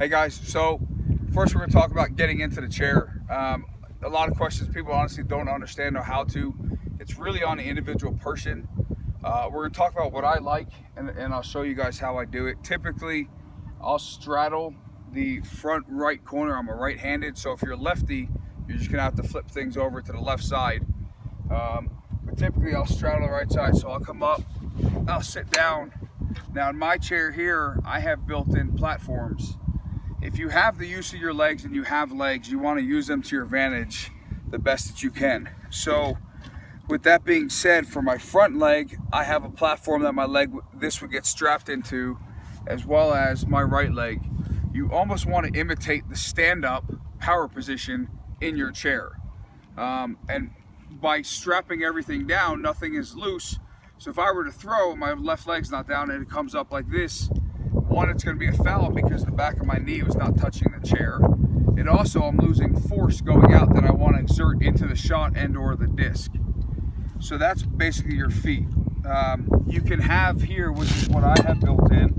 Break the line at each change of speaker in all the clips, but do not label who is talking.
Hey guys, so first we're going to talk about getting into the chair. A lot of questions people honestly don't understand or how to. It's really on the individual person. We're going to talk about what I like, and I'll show you guys how I do it. Typically, I'll straddle the front right corner. I'm a right-handed, so if you're a lefty, you're just going to have to flip things over to the left side. But typically, I'll straddle the right side, so I'll come up, I'll sit down. Now in my chair here, I have built-in platforms. If you have the use of your legs and you have legs, you want to use them to your advantage the best that you can. So with that being said, for my front leg, I have a platform that this would get strapped into, as well as my right leg. You almost want to imitate the stand-up power position in your chair. And by strapping everything down, nothing is loose. So if I were to throw, my left leg's not down and it comes up like this, one, it's going to be a foul because the back of my knee was not touching the chair. And also I'm losing force going out that I want to exert into the shot and or the disc. So that's basically your feet. You can have here, which is what I have built in,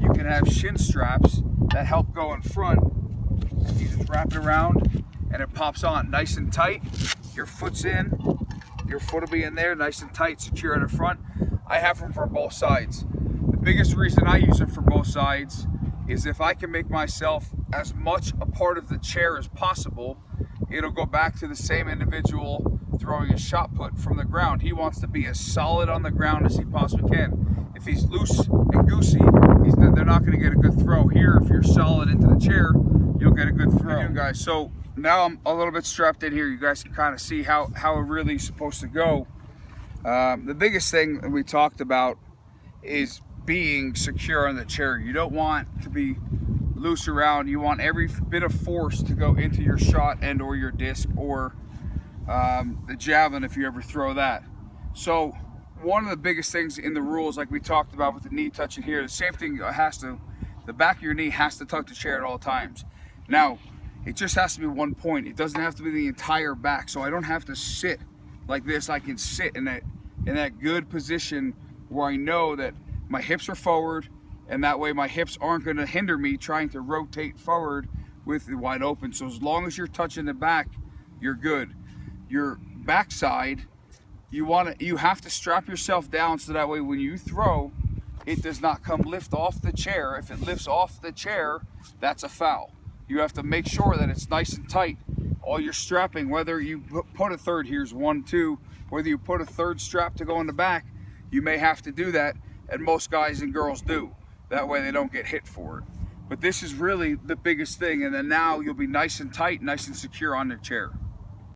you can have shin straps that help go in front. You just wrap it around and it pops on nice and tight. Your foot's in, your foot will be in there nice and tight, secure in the front. I have them for both sides. The biggest reason I use it for both sides is if I can make myself as much a part of the chair as possible, it'll go back to the same individual throwing a shot put from the ground. He wants to be as solid on the ground as he possibly can. If he's loose and goosey, they're not going to get a good throw. Here, if you're solid into the chair, you'll get a good throw. Guys, so now I'm a little bit strapped in here. You guys can kind of see how it really is supposed to go. The biggest thing that we talked about is being secure on the chair. You don't want to be loose around. You want every bit of force to go into your shot and or your disc or the javelin if you ever throw that. So one of the biggest things in the rules, like we talked about with the knee touching here, the same thing the back of your knee has to touch the chair at all times. Now, it just has to be one point. It doesn't have to be the entire back. So I don't have to sit like this. I can sit in that good position where I know that my hips are forward, and that way my hips aren't going to hinder me trying to rotate forward with it wide open. So as long as you're touching the back, you're good. Your backside, you have to strap yourself down so that way when you throw, it does not come lift off the chair. If it lifts off the chair, that's a foul. You have to make sure that it's nice and tight. All your strapping, whether you put a third, here's 1, 2, whether you put a third strap to go in the back, you may have to do that, and most guys and girls do. That way they don't get hit for it. But this is really the biggest thing, and then now you'll be nice and tight, nice and secure on the chair.